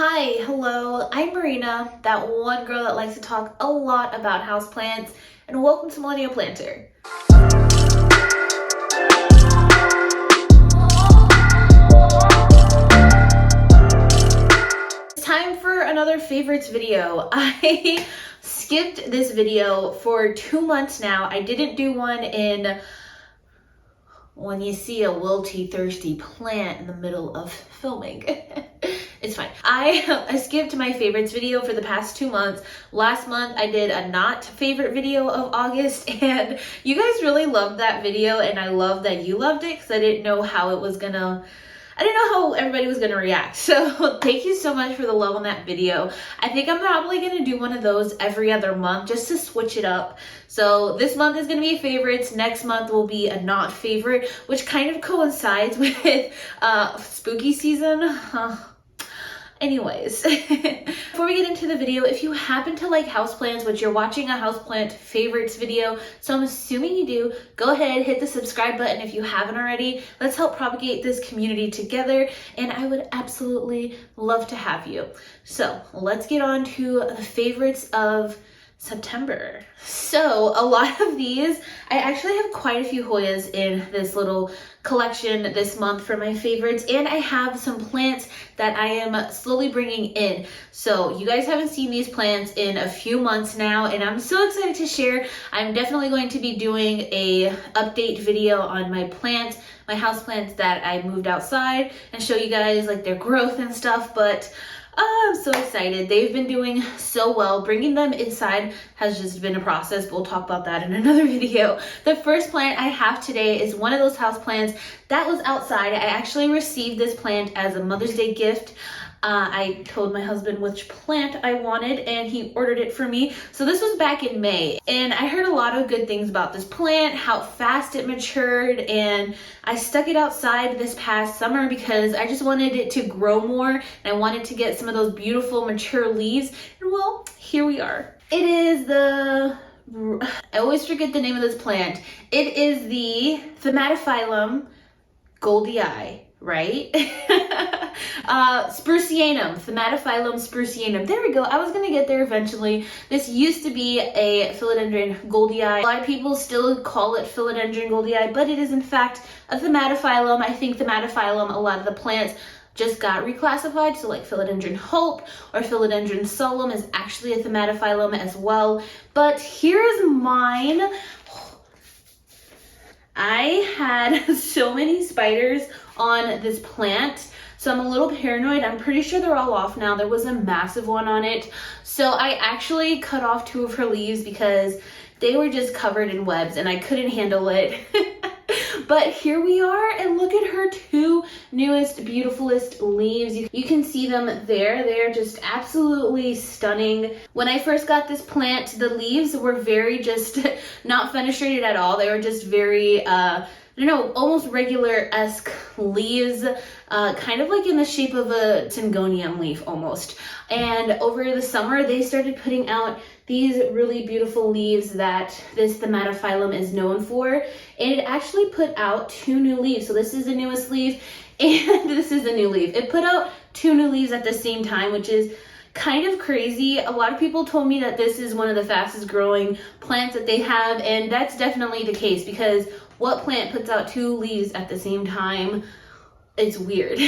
Hi, hello, I'm Marina, that one girl that likes to talk a lot about houseplants, and welcome to Millennial Planter. It's time for another favorites video. I skipped this video for 2 months now. I didn't do one in when you see a wilty, thirsty plant in the middle of filming. It's fine. I skipped my favorites video for the past 2 months. Last month I did a not favorite video of August, and you guys really loved that video, and I love that you loved it because I didn't know how everybody was gonna react. So thank you so much for the love on that video. I think I'm probably gonna do one of those every other month just to switch it up. So this month is gonna be favorites. Next month will be a not favorite, which kind of coincides with spooky season. Anyways, before we get into the video, if you happen to like houseplants, which you're watching a houseplant favorites video, so I'm assuming you do, go ahead, hit the subscribe button if you haven't already. Let's help propagate this community together, and I would absolutely love to have you. So let's get on to the favorites of September. So a lot of these, I actually have quite a few Hoyas in this little collection this month for my favorites, and I have some plants that I am slowly bringing in. So you guys haven't seen these plants in a few months now, and I'm so excited to share. I'm definitely going to be doing a update video on my plants, my house plants that I moved outside, and show you guys like their growth and stuff. But I'm so excited. They've been doing so well. Bringing them inside has just been a process, but we'll talk about that in another video. The first plant I have today is one of those house plants that was outside. I actually received this plant as a Mother's Day gift. I told my husband which plant I wanted, and he ordered it for me. So this was back in May, and I heard a lot of good things about this plant, how fast it matured, and I stuck it outside this past summer because I just wanted it to grow more, and I wanted to get some of those beautiful mature leaves, and well, here we are. It is I always forget the name of this plant. It is the Thaumatophyllum Goldy Eye, right? Thaumatophyllum sprucianum. There we go. I was gonna get there eventually. This used to be a Philodendron Goldy Eye. A lot of people still call it Philodendron Goldy Eye, but it is in fact a Thaumatophyllum. I think Thaumatophyllum, a lot of the plants just got reclassified. So like Philodendron Hope or Philodendron Subbism is actually a Thaumatophyllum as well. But here's mine. I had so many spiders on this plant, so I'm a little paranoid. I'm pretty sure they're all off now. There was a massive one on it. So I actually cut off 2 of her leaves because they were just covered in webs and I couldn't handle it. But here we are, and look at her 2 newest, beautifulest leaves. You can see them there. They're just absolutely stunning. When I first got this plant, the leaves were very just not fenestrated at all. They were just very, I don't know, almost regular-esque leaves, kind of like in the shape of a syngonium leaf almost. And over the summer, they started putting out these really beautiful leaves that this Thaumatophyllum is known for. And it actually put out 2 new leaves. So this is the newest leaf, and this is the new leaf. It put out 2 new leaves at the same time, which is kind of crazy. A lot of people told me that this is one of the fastest growing plants that they have, and that's definitely the case, because what plant puts out 2 leaves at the same time? It's weird.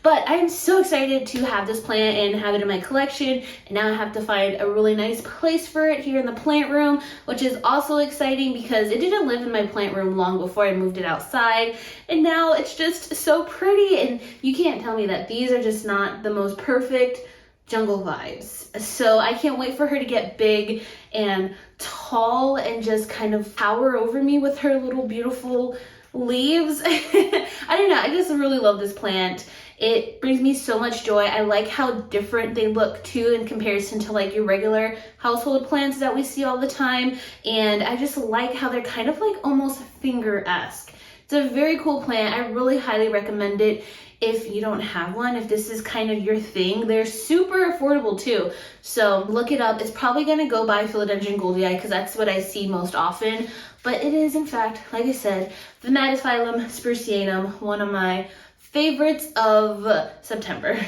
But I'm so excited to have this plant and have it in my collection, and now I have to find a really nice place for it here in the plant room, which is also exciting because it didn't live in my plant room long before I moved it outside, and now it's just so pretty. And you can't tell me that these are just not the most perfect jungle vibes. So I can't wait for her to get big and tall and just kind of tower over me with her little beautiful leaves. I don't know, I just really love this plant. It brings me so much joy. I like how different they look too in comparison to like your regular household plants that we see all the time, and I just like how they're kind of like almost finger-esque. It's a very cool plant. I really highly recommend it if you don't have one, if this is kind of your thing. They're super affordable too, so look it up. It's probably gonna go by Philodendron Goldy Eye because that's what I see most often, but it is in fact, like I said, Thaumatophyllum sprucianum, one of my favorites of September.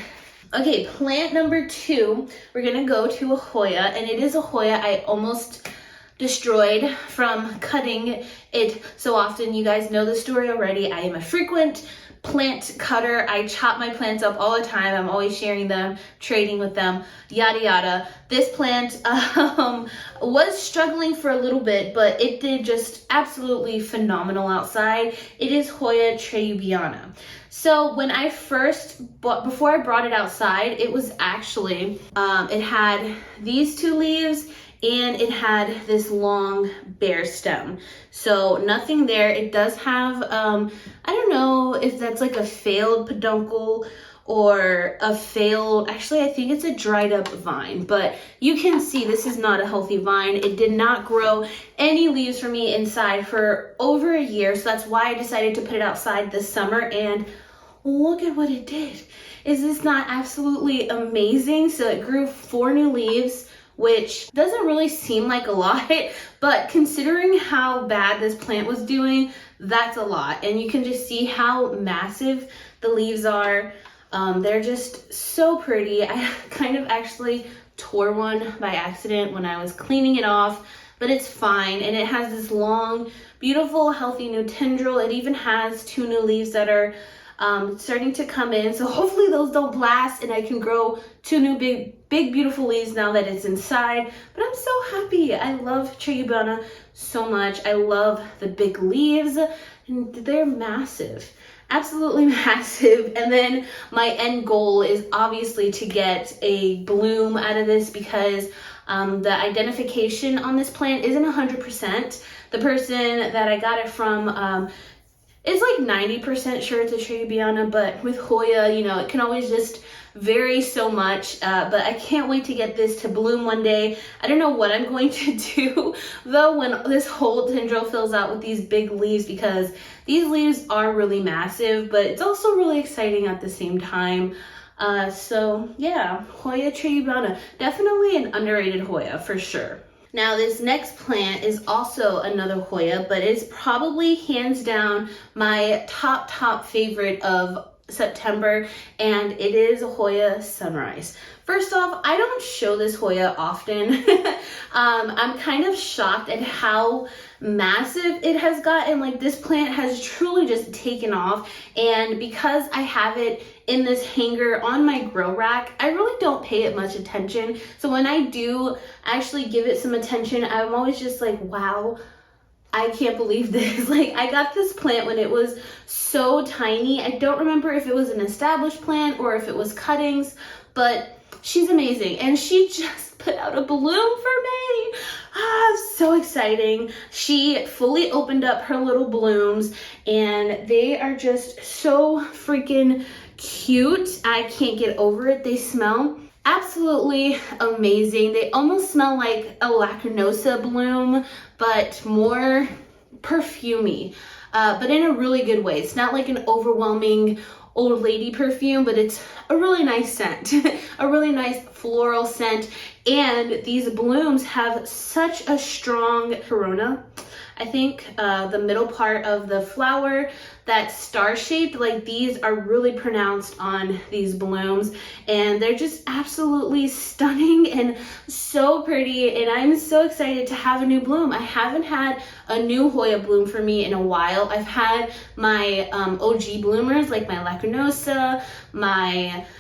Okay, plant number 2, we're gonna go to a Hoya, and it is a Hoya I almost destroyed from cutting it so often. You guys know the story already. I am a frequent plant cutter. I chop my plants up all the time. I'm always sharing them, trading with them, yada yada. This plant was struggling for a little bit, but it did just absolutely phenomenal outside. It is Hoya treyubiana. So when I first before I brought it outside, it was actually, it had these 2 leaves and it had this long bare stem. So nothing there. It does have, I don't know if that's like a failed peduncle or a failed, actually I think it's a dried up vine, but you can see this is not a healthy vine. It did not grow any leaves for me inside for over a year. So that's why I decided to put it outside this summer, and look at what it did. Is this not absolutely amazing? So it grew 4 new leaves, which doesn't really seem like a lot, but considering how bad this plant was doing, that's a lot. And you can just see how massive the leaves are. They're just so pretty. I kind of actually tore one by accident when I was cleaning it off, but it's fine. And it has this long, beautiful, healthy new tendril. It even has 2 new leaves that are starting to come in, so hopefully those don't blast and I can grow 2 new big beautiful leaves now that it's inside. But I'm so happy. I love treyubiana so much. I love the big leaves, and they're massive, absolutely massive. And then my end goal is obviously to get a bloom out of this, because the identification on this plant isn't 100%. The person that I got it from it's like 90% sure it's a treyubiana, but with Hoya, you know, it can always just vary so much. But I can't wait to get this to bloom one day. I don't know what I'm going to do though when this whole tendril fills out with these big leaves, because these leaves are really massive, but it's also really exciting at the same time. So yeah, Hoya treyubiana, definitely an underrated Hoya for sure. Now this next plant is also another Hoya, but it's probably hands down my top favorite of September, and it is Hoya Sunrise. First off, I don't show this Hoya often. I'm kind of shocked at how massive it has gotten. Like, this plant has truly just taken off, and because I have it in this hanger on my grow rack, I really don't pay it much attention. So when I do actually give it some attention, I'm always just like, wow, I can't believe this. Like, I got this plant when it was so tiny. I don't remember if it was an established plant or if it was cuttings, but she's amazing. And she just put out a bloom for me. So exciting. She fully opened up her little blooms, and they are just so freaking cute. I can't get over it. They smell absolutely amazing. They almost smell like a lacrimosa bloom, but more perfumey, but in a really good way. It's not like an overwhelming old lady perfume, but it's a really nice scent, a really nice floral scent. And these blooms have such a strong corona. I think the middle part of the flower, that star-shaped, like, these are really pronounced on these blooms, and they're just absolutely stunning and so pretty. And I'm so excited to have a new bloom. I haven't had a new Hoya bloom for me in a while. I've had my OG bloomers, like my lacrimosa,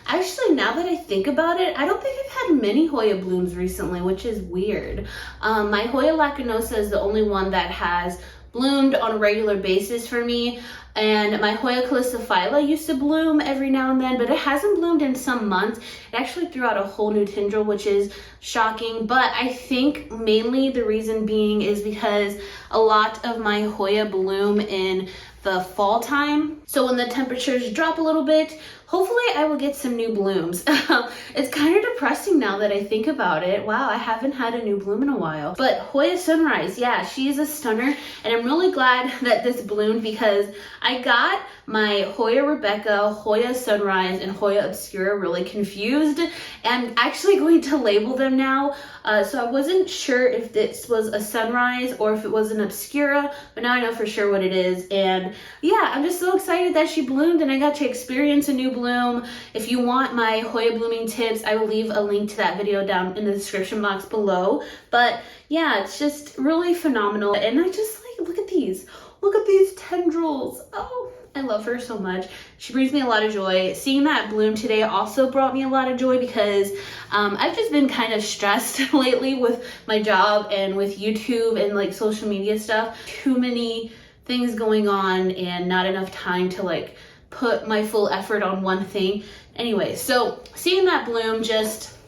actually, now that I think about it, I don't think I've had many Hoya blooms recently, which is weird. My Hoya lacrimosa is the only one that has bloomed on a regular basis for me, and my Hoya calypsophylla used to bloom every now and then, but it hasn't bloomed in some months. It actually threw out a whole new tendril, which is shocking, but I think mainly the reason being is because a lot of my Hoya bloom in the fall time. So when the temperatures drop a little bit, hopefully I will get some new blooms. It's kind of depressing now that I think about it. Wow, I haven't had a new bloom in a while. But Hoya Sunrise, yeah, she is a stunner, and I'm really glad that this bloomed, because I got my Hoya Rebecca, Hoya Sunrise, and Hoya Obscura really confused. And I'm actually going to label them now. So I wasn't sure if this was a Sunrise or if it was an Obscura, but now I know for sure what it is. And yeah, I'm just so excited that she bloomed and I got to experience a new bloom. If you want my Hoya blooming tips, I will leave a link to that video down in the description box below. But yeah, it's just really phenomenal. And I just like, look at these tendrils. Oh, I love her so much. She brings me a lot of joy. Seeing that bloom today also brought me a lot of joy because I've just been kind of stressed lately with my job and with YouTube and like social media stuff. Too many things going on and not enough time to like put my full effort on one thing. Anyway, so seeing that bloom just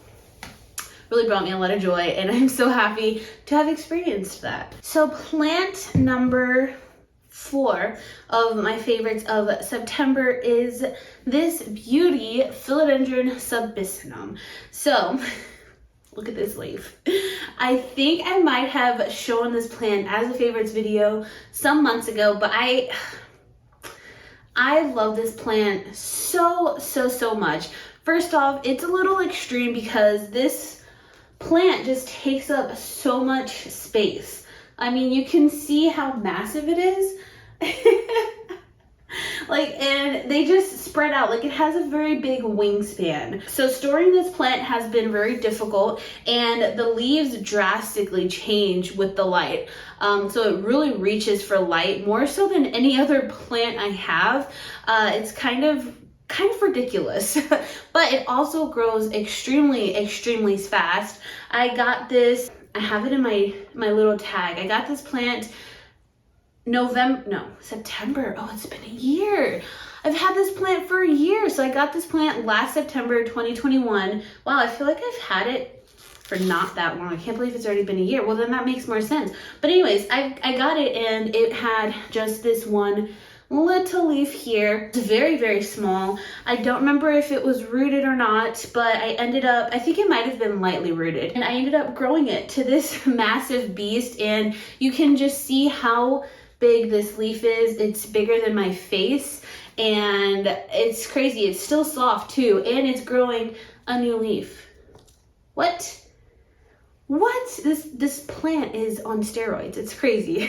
really brought me a lot of joy and I'm so happy to have experienced that. So plant number 4 of my favorites of September is this beauty, Philodendron Subbism. So look at this leaf. I think I might have shown this plant as a favorites video some months ago, but I love this plant so much. First off, it's a little extreme because this plant just takes up so much space. I mean, you can see how massive it is. Like, and they just spread out. Like, it has a very big wingspan. So storing this plant has been very difficult and the leaves drastically change with the light. So it really reaches for light more so than any other plant I have. It's kind of ridiculous, but it also grows extremely fast. I got this, I have it in my little tag. I got this plant September. Oh, it's been a year. I've had this plant for a year. So I got this plant last September 2021. Wow, I feel like I've had it for not that long. I can't believe it's already been a year. Well, then that makes more sense. But anyways, I got it and it had just this one little leaf here. It's very small. I don't remember if it was rooted or not, but I think it might have been lightly rooted. And I ended up growing it to this massive beast and you can just see how big this leaf is. It's bigger than my face and it's crazy. It's still soft too and it's growing a new leaf. What? This plant is on steroids. It's crazy.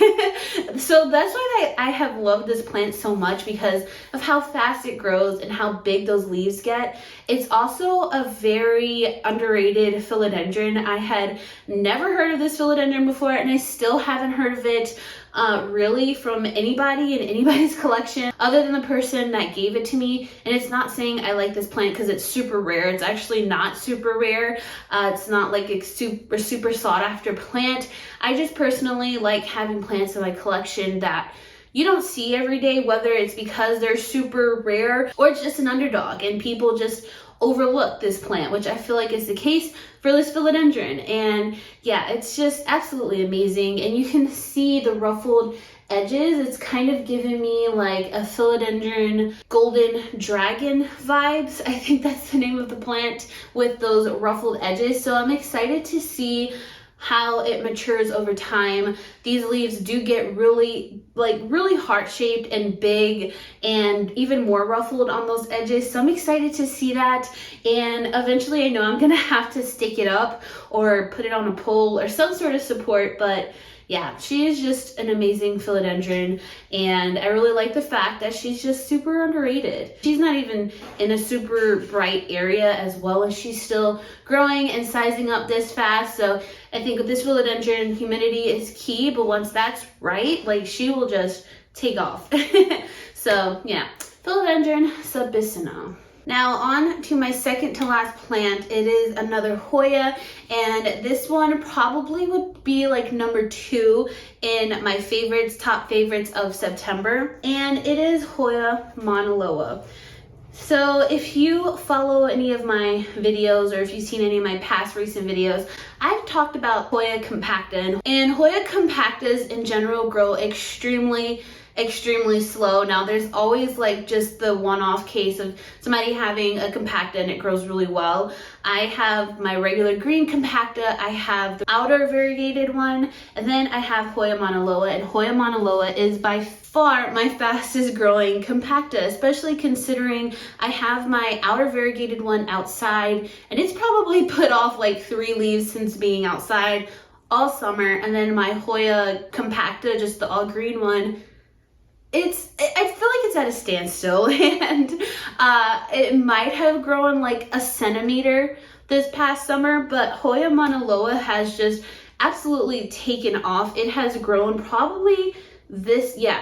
So that's why I have loved this plant so much, because of how fast it grows and how big those leaves get. It's also a very underrated philodendron. I had never heard of this philodendron before and I still haven't heard of it really from anybody in anybody's collection other than the person that gave it to me. And it's not saying I like this plant because it's super rare. It's actually not super rare. It's not like a super sought after plant. I just personally like having plants in my collection that you don't see every day, whether it's because they're super rare or it's just an underdog and people just overlook this plant, which I feel like is the case for this philodendron. And yeah, it's just absolutely amazing. And you can see the ruffled edges. It's kind of giving me like a philodendron golden dragon vibes. I think that's the name of the plant, with those ruffled edges. So I'm excited to see how it matures over time. These leaves do get really heart-shaped and big and even more ruffled on those edges. So I'm excited to see that. And eventually I know I'm gonna have to stick it up or put it on a pole or some sort of support, but yeah, she is just an amazing philodendron, and I really like the fact that she's just super underrated. She's not even in a super bright area as well, as she's still growing and sizing up this fast. So I think with this philodendron, humidity is key, but once that's right, like, she will just take off. So yeah, Philodendron Subbism. Now on to my second to last plant. It is another Hoya, and this one probably would be like number 2 in my favorites, top favorites of September, and it is Hoya Mauna Loa. So if you follow any of my videos, or if you've seen any of my past recent videos, I've talked about Hoya compacta, and Hoya compactas in general grow extremely extremely slow. Now there's always like just the one-off case of somebody having a compacta and it grows really well. I have my regular green compacta, I have the outer variegated one, and then I have Hoya Mauna Loa, and Hoya Mauna Loa is by far my fastest growing compacta, especially considering I have my outer variegated one outside, and it's probably put off like 3 leaves since being outside all summer. And then my Hoya compacta, just the all green one, I feel like it's at a standstill, and it might have grown like a centimeter this past summer, but Hoya Mauna Loa has just absolutely taken off. It has grown probably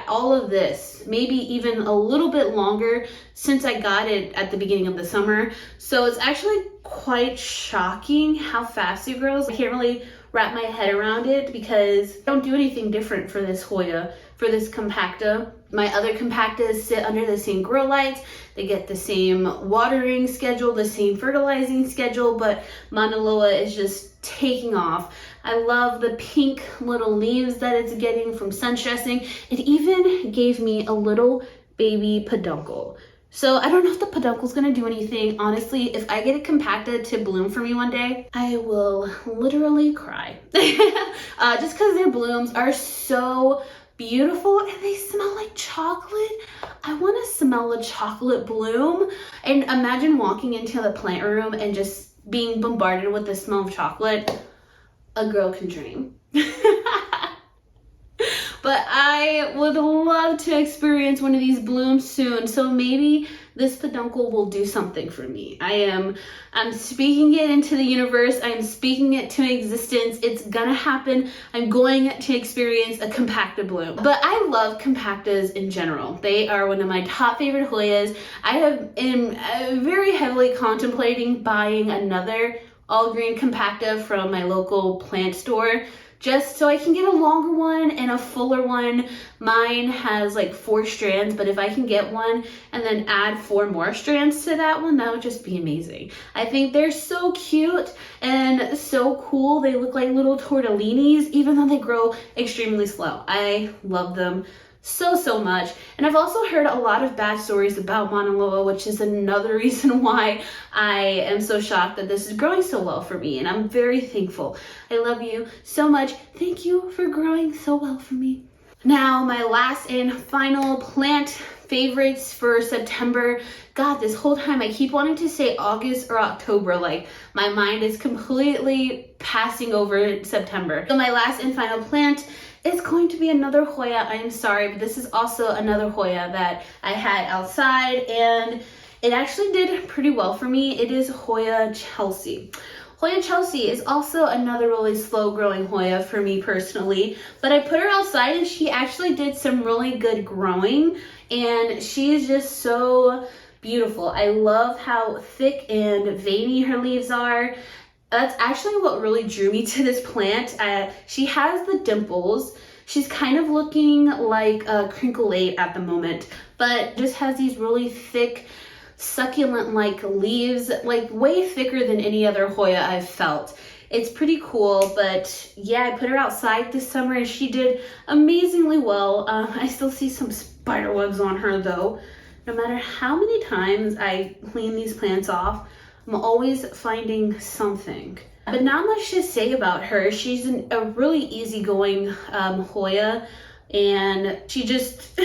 all of this, maybe even a little bit longer since I got it at the beginning of the summer. So it's actually quite shocking how fast it grows. I can't really wrap my head around it because I don't do anything different for this Hoya, for this compacta. My other compactas sit under the same grow lights. They get the same watering schedule, the same fertilizing schedule, but Mauna Loa is just taking off. I love the pink little leaves that it's getting from sun stressing. It even gave me a little baby peduncle. So I don't know if the peduncle is going to do anything. Honestly, if I get a compacta to bloom for me one day, I will literally cry. Just because their blooms are so beautiful and they smell like chocolate. I want to smell a chocolate bloom, and imagine walking into the plant room and just being bombarded with the smell of chocolate. A girl can dream. But I would love to experience one of these blooms soon, so maybe this peduncle will do something for me. I'm speaking it into the universe. I'm speaking it to existence. It's gonna happen. I'm going to experience a compacta bloom. But I love compactas in general. They are one of my top favorite Hoyas. I am very heavily contemplating buying another all green compacta from my local plant store, just so I can get a longer one and a fuller one. Mine has like 4 strands, but if I can get one and then add 4 more strands to that one, that would just be amazing. I think they're so cute and so cool. They look like little tortellinis, even though they grow extremely slow. I love them so much. And I've also heard a lot of bad stories about Mauna Loa, which is another reason why I am so shocked that this is growing so well for me, and I'm very thankful. I love you so much. Thank you for growing so well for me. Now, my last and final plant favorites for September. God, this whole time I keep wanting to say August or October, like my mind is completely passing over September. So my last and final plant is going to be another Hoya. I am sorry, but this is also another Hoya that I had outside, and it actually did pretty well for me. It is Hoya Chelsea. Hoya Chelsea is also another really slow growing Hoya for me personally, but I put her outside and she actually did some really good growing, and she is just so beautiful. I love how thick and veiny her leaves are. That's actually what really drew me to this plant. She has the dimples. She's kind of looking like a crinkle 8 at the moment, but just has these really thick, succulent-like leaves, like way thicker than any other Hoya I've felt. It's pretty cool, but yeah, I put her outside this summer and she did amazingly well. I still see some spider webs on her though. No matter how many times I clean these plants off, I'm always finding something. But not much to say about her. She's a really easygoing Hoya, and she just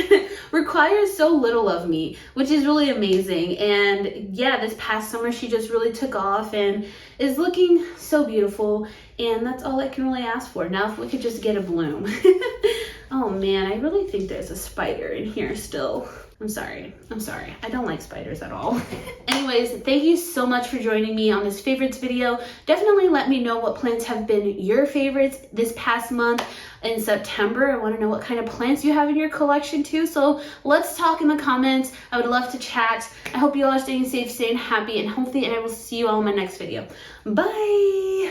requires so little of me, which is really amazing. And yeah, this past summer she just really took off and is looking so beautiful, and that's all I can really ask for. Now if we could just get a bloom. Oh man, I really think there's a spider in here still. I'm sorry. I don't like spiders at all. Anyways, thank you so much for joining me on this favorites video. Definitely let me know what plants have been your favorites this past month in September. I want to know what kind of plants you have in your collection too. So let's talk in the comments. I would love to chat. I hope you all are staying safe, staying happy and healthy, and I will see you all in my next video. Bye.